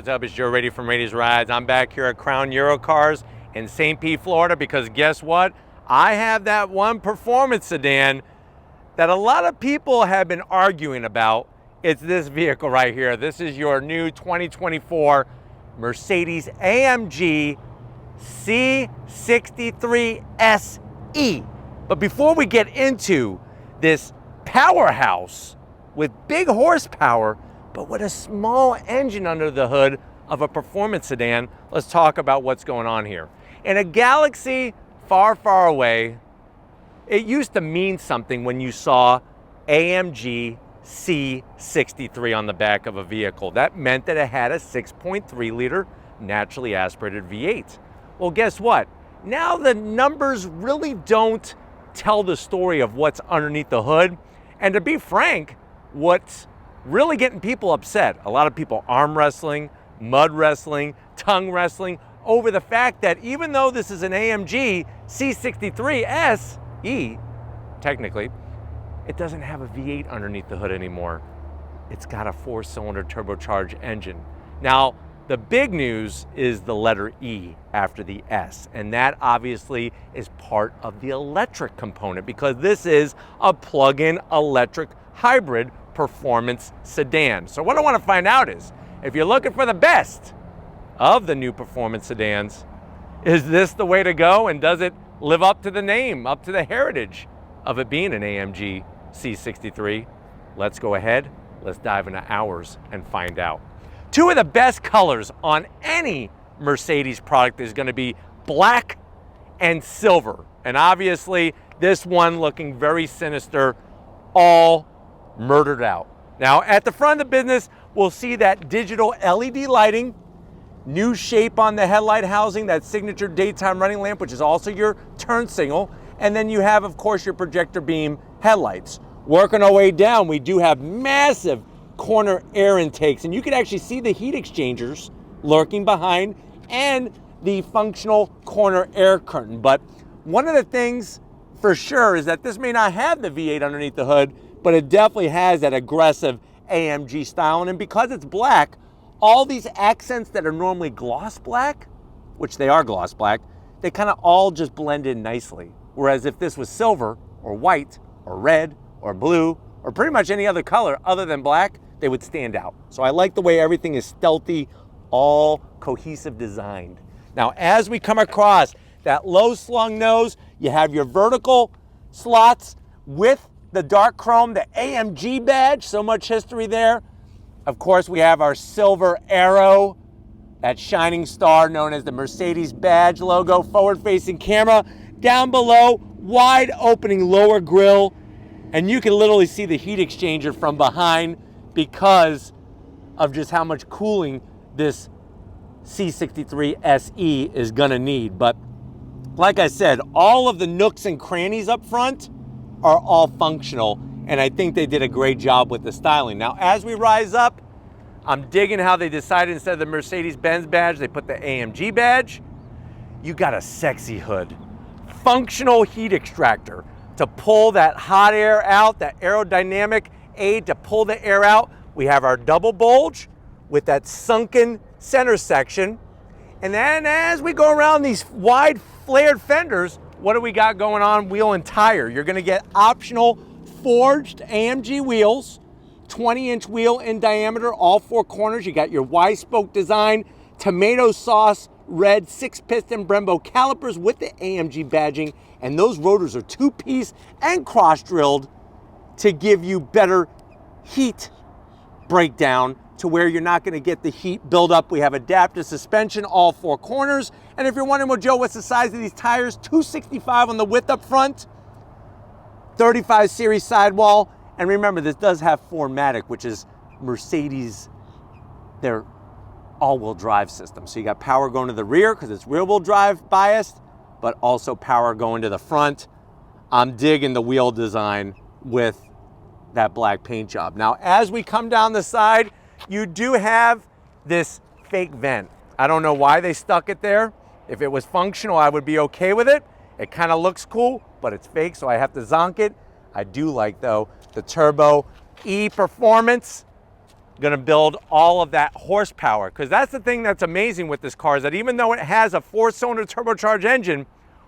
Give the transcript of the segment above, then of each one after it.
what's up? It's Joe Rady from Rady's Rides. I'm back here at Crown Eurocars in St. Pete, Florida, because guess what? I have that one performance sedan that a lot of people have been arguing about. It's this vehicle right here. This is your new 2024 Mercedes AMG C63 S E. But before we get into this powerhouse with big horsepower, but with a small engine under the hood of a performance sedan, let's talk about what's going on here. In a galaxy far, far away, it used to mean something when you saw AMG C63 on the back of a vehicle. That meant that it had a 6.3 liter naturally aspirated V8. Well, guess what? Now the numbers really don't tell the story of what's underneath the hood. And to be frank, what's really getting people upset, a lot of people arm wrestling, mud wrestling, tongue wrestling over the fact that even though this is an AMG C63 S E, technically, it doesn't have a V8 underneath the hood anymore. It's got a 4-cylinder turbocharged engine. Now, the big news is the letter E after the S, and that obviously is part of the electric component because this is a plug-in electric hybrid performance sedan. So what I want to find out is, if you're looking for the best of the new performance sedans, is this the way to go, and does it live up to the name, up to the heritage of it being an AMG C63? Let's go ahead, let's dive into ours and find out. Two of the best colors on any Mercedes product is going to be black and silver. And obviously this one looking very sinister, all murdered out. Now at the front of the business, we'll see that digital LED lighting, new shape on the headlight housing, that signature daytime running lamp, which is also your turn signal. And then you have, of course, your projector beam headlights. Working our way down, we do have massive corner air intakes, and you can actually see the heat exchangers lurking behind and the functional corner air curtain. But one of the things for sure is that this may not have the V8 underneath the hood, but it definitely has that aggressive AMG style. And because it's black, all these accents that are normally gloss black, which they are gloss black, they kind of all just blend in nicely. Whereas if this was silver or white or red or blue or pretty much any other color other than black, they would stand out. So I like the way everything is stealthy, all cohesive designed. Now, as we come across that low slung nose, you have your vertical slots with the dark chrome, the AMG badge, so much history there. Of course, we have our silver arrow, that shining star known as the Mercedes badge logo, forward-facing camera. Down below, wide opening lower grille, and you can literally see the heat exchanger from behind because of just how much cooling this C63 SE is gonna need. But like I said, all of the nooks and crannies up front are all functional, and I think they did a great job with the styling. Now, as we rise up, I'm digging how they decided instead of the Mercedes-Benz badge, they put the AMG badge. You got a sexy hood. Functional heat extractor to pull that hot air out, that aerodynamic aid to pull the air out. We have our double bulge with that sunken center section. And then as we go around these wide flared fenders, what do we got going on wheel and tire? You're gonna get optional forged AMG wheels, 20-inch wheel in diameter, all four corners. You got your Y-spoke design, tomato sauce, red 6-piston Brembo calipers with the AMG badging, and those rotors are 2-piece and cross-drilled to give you better heat breakdown to where you're not going to get the heat buildup. We have adaptive suspension, all four corners. And if you're wondering, well, Joe, what's the size of these tires? 265 on the width up front, 35 series sidewall. And remember, this does have 4MATIC, which is Mercedes, their all-wheel drive system. So you got power going to the rear because it's rear-wheel drive biased, but also power going to the front. I'm digging the wheel design with that black paint job. Now, as we come down the side, you do have this fake vent. I don't know why they stuck it there. If it was functional, I would be okay with it. It kind of looks cool, but it's fake, so I have to zonk it. I do like, though, the Turbo E performance gonna build all of that horsepower, because that's the thing that's amazing with this car, is that even though it has a 4-cylinder turbocharged engine,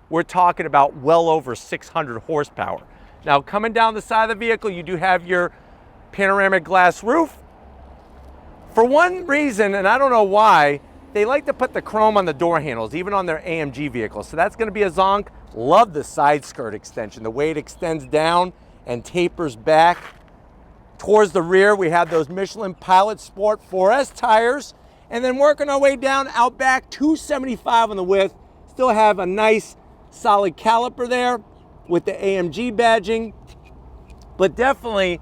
we're talking about well over 600 horsepower. Now, coming down the side of the vehicle, you do have your panoramic glass roof. For one reason, and I don't know why, they like to put the chrome on the door handles, even on their AMG vehicles. So that's gonna be a zonk. Love the side skirt extension, the way it extends down and tapers back. Towards the rear, we have those Michelin Pilot Sport 4S tires. And then working our way down out back, 275 on the width. Still have a nice solid caliper there with the AMG badging, but definitely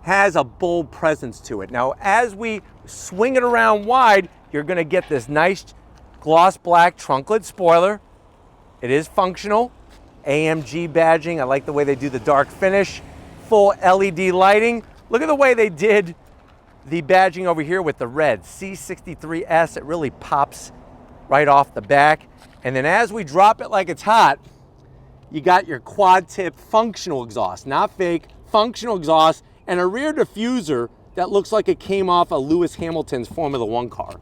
has a bold presence to it. Now, as we swing it around wide, you're gonna get this nice gloss black trunk-lid spoiler. It is functional. AMG badging, I like the way they do the dark finish. Full LED lighting. Look at the way they did the badging over here with the red C63 S. It really pops right off the back. And then as we drop it like it's hot, you got your quad tip functional exhaust, not fake, functional exhaust, and a rear diffuser that looks like it came off of Lewis Hamilton's Formula One car.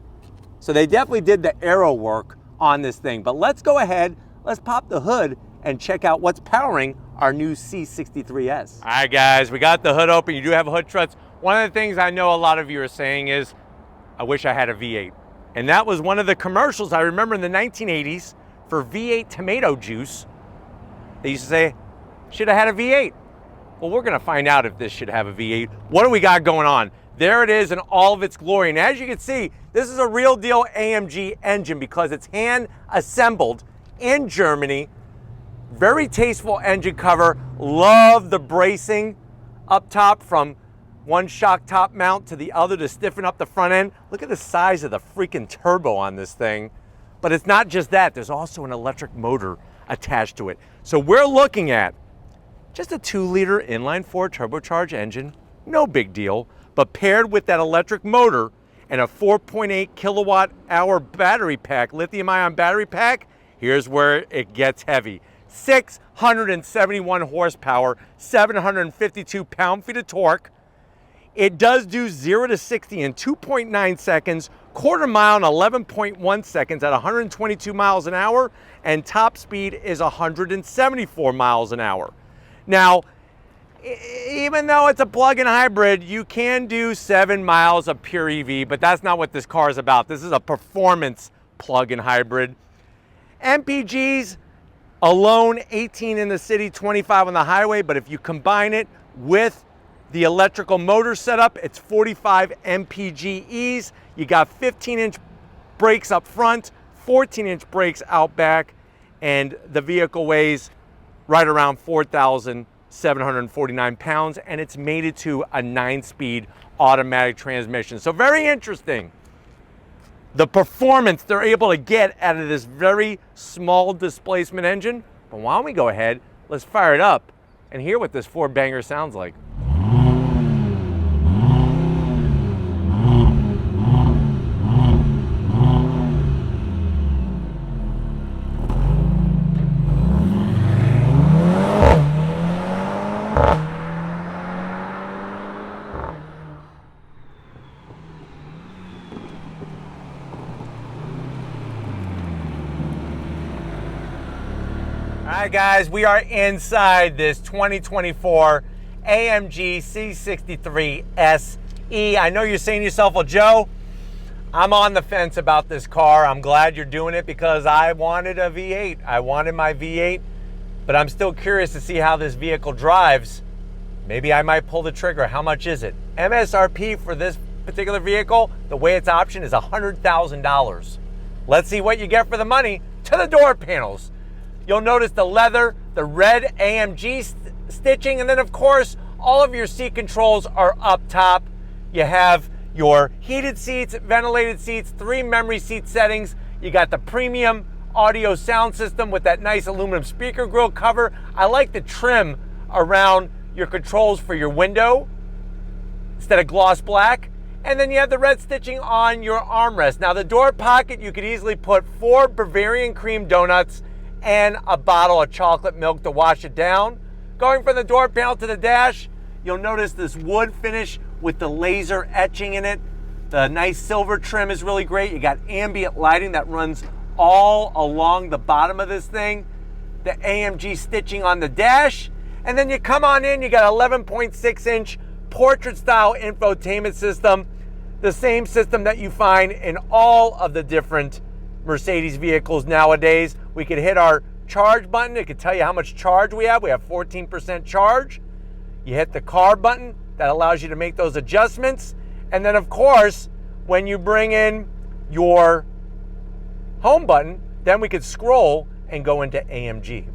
So they definitely did the aero work on this thing. But let's go ahead, let's pop the hood and check out what's powering our new C63 S. All right, guys, we got the hood open. You do have a hood struts. One of the things I know a lot of you are saying is, I wish I had a V8. And that was one of the commercials I remember in the 1980s for V8 tomato juice. They used to say, should have had a V8. Well, we're gonna find out if this should have a V8. What do we got going on? There it is in all of its glory. And as you can see, this is a real deal AMG engine because it's hand assembled in Germany. Very tasteful engine cover. Love the bracing up top from one shock top mount to the other to stiffen up the front end. Look at the size of the freaking turbo on this thing. But it's not just that, there's also an electric motor attached to it. So we're looking at just a 2-liter inline-four turbocharged engine, no big deal, but paired with that electric motor and a 4.8 kilowatt hour battery pack, lithium-ion battery pack, here's where it gets heavy. 671 horsepower, 752 pound-feet of torque. It does do 0 to 60 in 2.9 seconds, quarter mile in 11.1 seconds at 122 miles an hour, and top speed is 174 miles an hour. Now, even though it's a plug-in hybrid, you can do 7 miles of pure EV, but that's not what this car is about. This is a performance plug-in hybrid. MPGs alone, 18 in the city, 25 on the highway, but if you combine it with the electrical motor setup, it's 45 MPGEs. You got 15-inch brakes up front, 14-inch brakes out back, and the vehicle weighs right around 4,749 pounds, and it's mated to a 9-speed automatic transmission. So very interesting. The performance they're able to get out of this very small displacement engine. But why don't we go ahead, let's fire it up and hear what this four-banger sounds like. All right, guys, we are inside this 2024 AMG C63 S E. I know you're saying to yourself, well, Joe, I'm on the fence about this car. I'm glad you're doing it because I wanted a V8. I wanted my V8, but I'm still curious to see how this vehicle drives. Maybe I might pull the trigger. How much is it? MSRP for this particular vehicle, the way it's optioned, is $100,000. Let's see what you get for the money. To the door panels. You'll notice the leather, the red AMG stitching, and then of course, all of your seat controls are up top. You have your heated seats, ventilated seats, 3 memory seat settings. You got the premium audio sound system with that nice aluminum speaker grille cover. I like the trim around your controls for your window instead of gloss black. And then you have the red stitching on your armrest. Now the door pocket, you could easily put 4 Bavarian cream donuts and a bottle of chocolate milk to wash it down. Going from the door panel to the dash, you'll notice this wood finish with the laser etching in it. The nice silver trim is really great. You got ambient lighting that runs all along the bottom of this thing. The AMG stitching on the dash. And then you come on in, you got 11.6-inch portrait style infotainment system. The same system that you find in all of the different Mercedes vehicles nowadays. We could hit our charge button. It could tell you how much charge we have. We have 14% charge. You hit the car button. That allows you to make those adjustments. And then of course, when you bring in your home button, then we could scroll and go into AMG.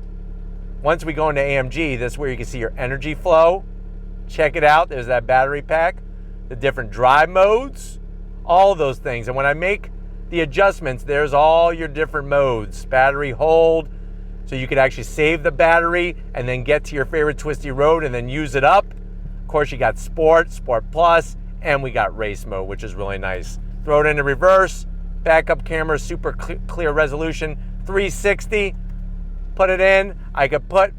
Once we go into AMG, this is where you can see your energy flow. Check it out, there's that battery pack, the different drive modes, all of those things. And when I make the adjustments, there's all your different modes. Battery hold, so you could actually save the battery and then get to your favorite twisty road and then use it up. Of course, you got Sport, Sport Plus, and we got race mode, which is really nice. Throw it into reverse, backup camera, super clear resolution, 360. Put it in. I could put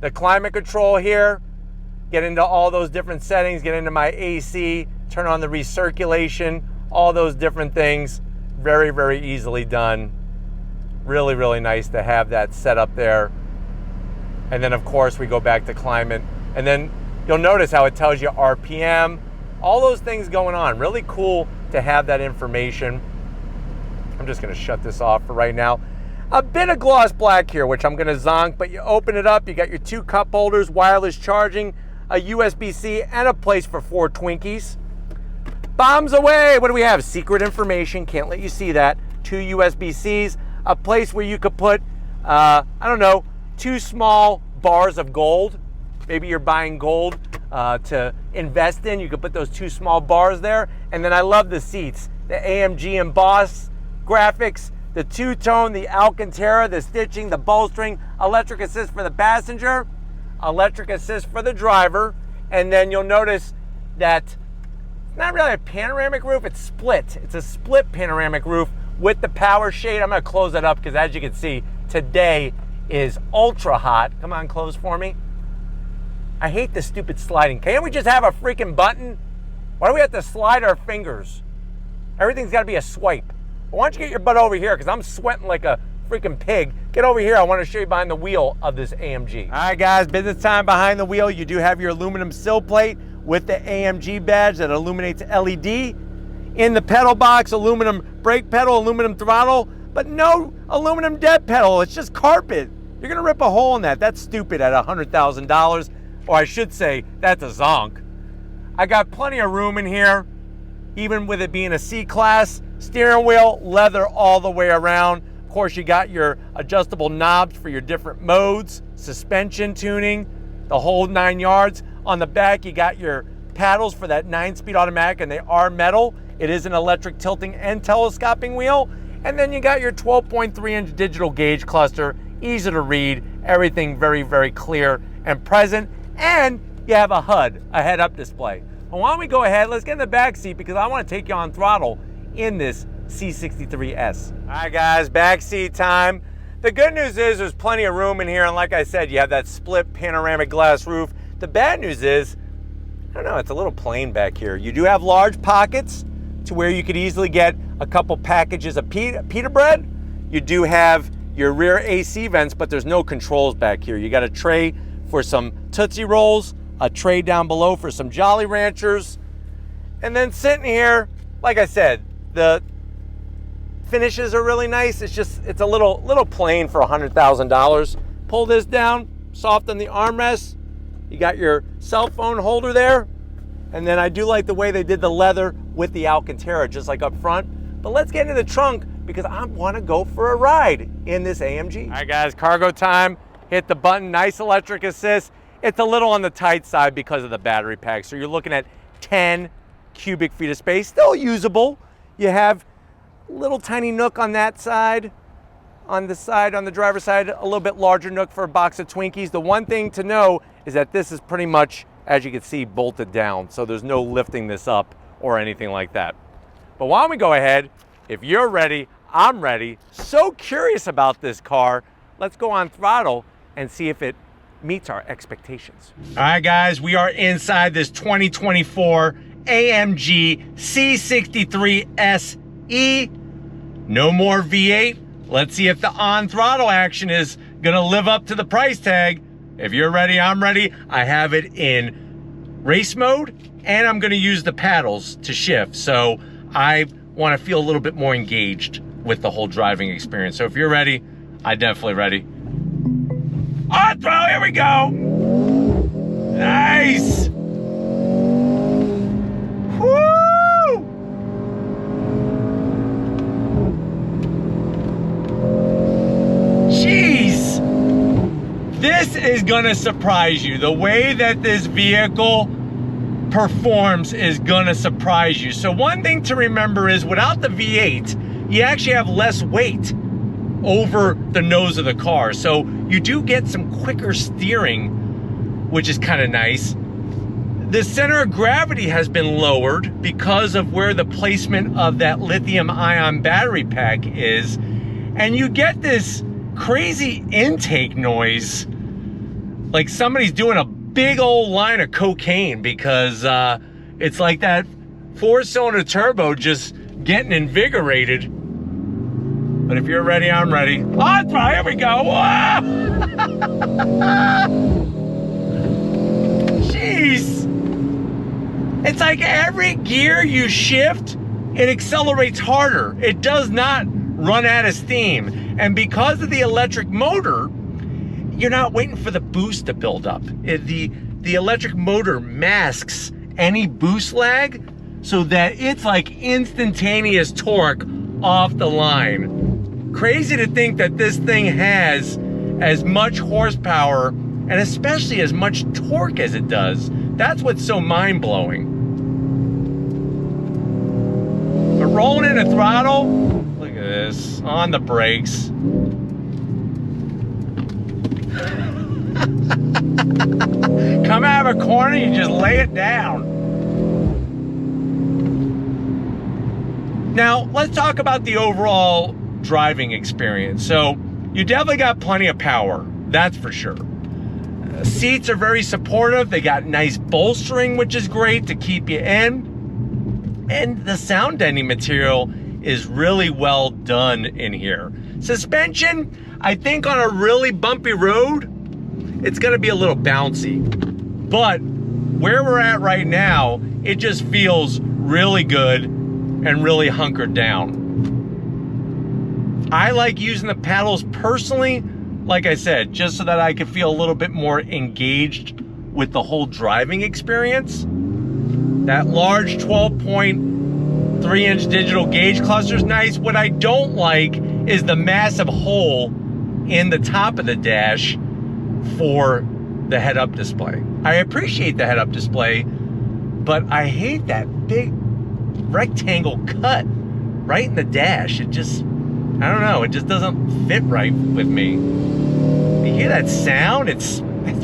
the climate control here, get into all those different settings, get into my AC, turn on the recirculation, all those different things. Very, very easily done. Really, really nice to have that set up there. And then of course we go back to climate. And then you'll notice how it tells you RPM, all those things going on. Really cool to have that information. I'm just gonna shut this off for right now. A bit of gloss black here, which I'm gonna zonk, but you open it up, you got your 2 cup holders, wireless charging, a USB-C, and a place for 4 Twinkies. Bombs away, what do we have? Secret information, can't let you see that. 2 USB-Cs, a place where you could put, I don't know, 2 small bars of gold. Maybe you're buying gold to invest in. You could put those 2 small bars there. And then I love the seats, the AMG embossed graphics, the two-tone, the Alcantara, the stitching, the bolstering, electric assist for the passenger, electric assist for the driver, and then you'll notice that it's not really a panoramic roof, it's split. It's a split panoramic roof with the power shade. I'm gonna close that up because as you can see, today is ultra hot. Come on, close for me. I hate this stupid sliding. Can't we just have a freaking button? Why do we have to slide our fingers? Everything's gotta be a swipe. Why don't you get your butt over here because I'm sweating like a freaking pig. Get over here, I want to show you behind the wheel of this AMG. All right guys, business time behind the wheel. You do have your aluminum sill plate with the AMG badge that illuminates LED. In the pedal box, aluminum brake pedal, aluminum throttle, but no aluminum dead pedal, it's just carpet. You're gonna rip a hole in that. That's stupid at $100,000, or I should say, that's a zonk. I got plenty of room in here, even with it being a C-Class. Steering wheel, leather all the way around. Of course, you got your adjustable knobs for your different modes, suspension tuning, the whole 9 yards. On the back, you got your paddles for that 9-speed automatic, and they are metal. It is an electric tilting and telescoping wheel. And then you got your 12.3-inch digital gauge cluster, easy to read, everything very, very clear and present. And you have a HUD, a head-up display. Well, why don't we go ahead, let's get in the back seat because I want to take you on throttle in this C63 S. All right guys, back seat time. The good news is there's plenty of room in here, and like I said, you have that split panoramic glass roof. The bad news is, I don't know, it's a little plain back here. You do have large pockets to where you could easily get a couple packages of pita bread. You do have your rear AC vents, but there's no controls back here. You got a tray for some Tootsie Rolls, a tray down below for some Jolly Ranchers, and then sitting here, like I said, the finishes are really nice. It's a little plain for $100,000. Pull this down, soften the armrest. You got your cell phone holder there. And then I do like the way they did the leather with the Alcantara, just like up front. But let's get into the trunk because I want to go for a ride in this AMG. All right guys, cargo time. Hit the button, nice electric assist. It's a little on the tight side because of the battery pack. So you're looking at 10 cubic feet of space, still usable. You have a little tiny nook on that side. On the driver's side, a little bit larger nook for a box of Twinkies. The one thing to know is that this is pretty much, as you can see, bolted down. So there's no lifting this up or anything like that. But why don't we go ahead, if you're ready, I'm ready. So curious about this car. Let's go on throttle and see if it meets our expectations. All right, guys, we are inside this 2024 AMG C63 S E. No more V8. Let's see if the on-throttle action is gonna live up to the price tag. If you're ready, I'm ready. I have it in race mode, and I'm gonna use the paddles to shift. So I wanna feel a little bit more engaged with the whole driving experience. So if you're ready, I'm definitely ready. On throw, here we go. Nice. Woo! Jeez. This is gonna surprise you. The way that this vehicle performs is gonna surprise you. So one thing to remember is without the V8, you actually have less weight over the nose of the car. So you do get some quicker steering, which is kind of nice. The center of gravity has been lowered because of where the placement of that lithium-ion battery pack is. And you get this crazy intake noise, like somebody's doing a big old line of cocaine, because it's like that 4-cylinder turbo just getting invigorated. But if you're ready, I'm ready. On throw, here we go. Whoa! Jeez. It's like every gear you shift, it accelerates harder. It does not run out of steam. And because of the electric motor, you're not waiting for the boost to build up. The electric motor masks any boost lag so that it's like instantaneous torque off the line. Crazy to think that this thing has as much horsepower and especially as much torque as it does. That's what's so mind-blowing. But rolling in the throttle, look at this, on the brakes. Come out of a corner, you just lay it down. Now, let's talk about the overall driving experience. So, you definitely got plenty of power, that's for sure. Seats are very supportive. They got nice bolstering, which is great to keep you in. And the sound deadening material is really well done in here. Suspension, I think on a really bumpy road, it's gonna be a little bouncy. But where we're at right now, it just feels really good and really hunkered down. I like using the paddles personally, like I said, just so that I can feel a little bit more engaged with the whole driving experience. That large 12.3-inch digital gauge cluster is nice. What I don't like is the massive hole in the top of the dash for the head-up display. I appreciate the head-up display, but I hate that big rectangle cut right in the dash. It just, I don't know, it just doesn't fit right with me. You hear that sound? It's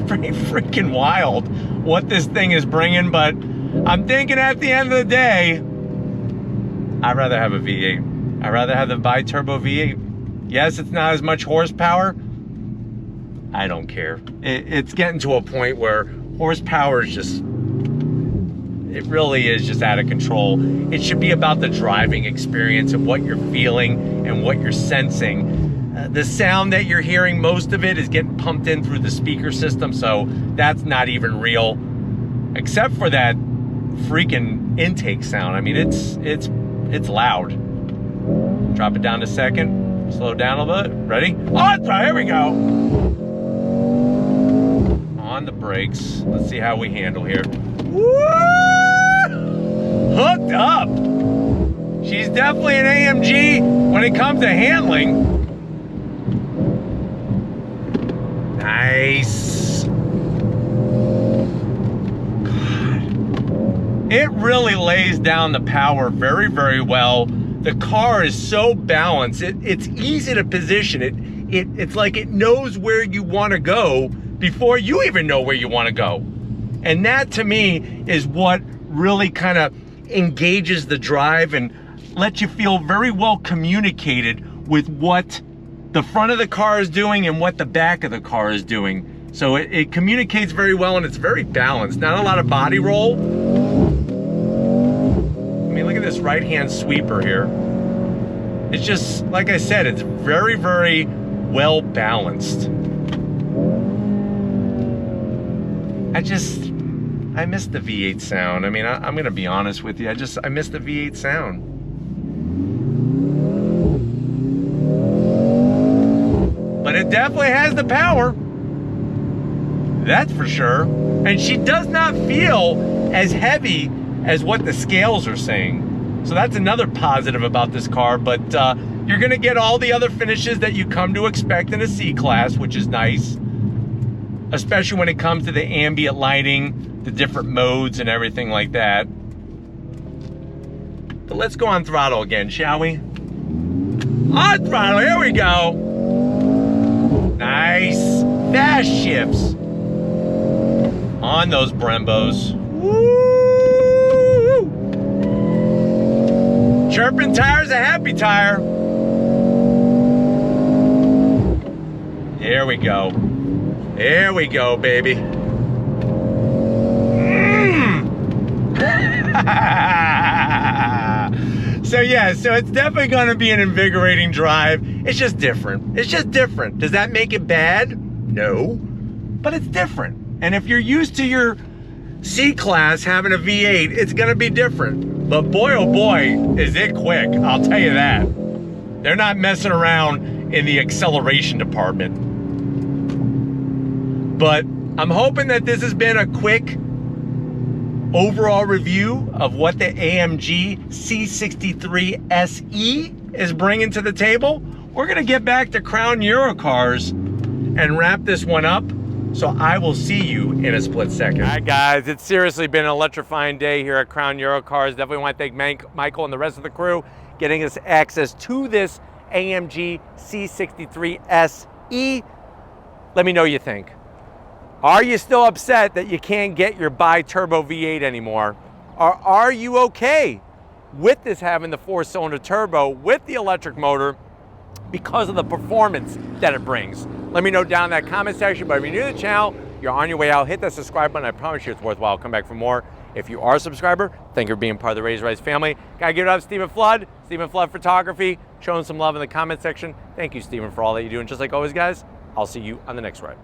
pretty freaking wild what this thing is bringing, but I'm thinking at the end of the day, I'd rather have a V8. I'd rather have the bi-turbo V8. Yes, it's not as much horsepower. I don't care. It's getting to a point where horsepower is just, it really is just out of control. It should be about the driving experience and what you're feeling and what you're sensing. The sound that you're hearing, most of it is getting pumped in through the speaker system, so that's not even real, except for that freaking intake sound. I mean, it's loud. Drop it down to second, slow down a little bit. Ready? On throw, here we go. On the brakes. Let's see how we handle here. Woo! Hooked up. She's definitely an AMG when it comes to handling. Nice. God. It really lays down the power very, very well. The car is so balanced. It's easy to position. It's like it knows where you want to go before you even know where you want to go. And that to me is what really kind of engages the drive and lets you feel very well communicated with what the front of the car is doing and what the back of the car is doing. So it communicates very well and it's very balanced. Not a lot of body roll. I mean, look at this right-hand sweeper here. It's just, like I said, it's very, very well balanced. I miss the V8 sound. I mean, I'm gonna be honest with you. I miss the V8 sound. But it definitely has the power. That's for sure. And she does not feel as heavy as what the scales are saying. So that's another positive about this car, but you're gonna get all the other finishes that you come to expect in a C-Class, which is nice. Especially when it comes to the ambient lighting, the different modes and everything like that. But let's go on throttle again, shall we? On throttle, here we go. Nice, fast shifts on those Brembos. Woo! Chirping tire's a happy tire. Here we go. Here we go, baby. So yeah, so it's definitely gonna be an invigorating drive. It's just different. It's just different. Does that make it bad? No, but it's different. And if you're used to your C-Class having a V8, it's gonna be different. But boy, oh boy, is it quick, I'll tell you that. They're not messing around in the acceleration department. But I'm hoping that this has been a quick overall review of what the AMG C63 SE is bringing to the table. We're gonna get back to Crown Euro cars and wrap this one up. So I will see you in a split second. All right, guys, it's seriously been an electrifying day here at Crown Euro Cars. Definitely want to thank Michael and the rest of the crew getting us access to this AMG C63 SE. Let me know what you think. Are you still upset that you can't get your bi-turbo V8 anymore? Or are you okay with this having the 4-cylinder turbo with the electric motor because of the performance that it brings? Let me know down in that comment section. But if you're new to the channel, you're on your way out, hit that subscribe button. I promise you it's worthwhile. Come back for more. If you are a subscriber, thank you for being part of the Razor Rise family. Gotta give it up to Stephen Flood Photography, showing some love in the comment section. Thank you, Stephen, for all that you do. And just like always, guys, I'll see you on the next ride.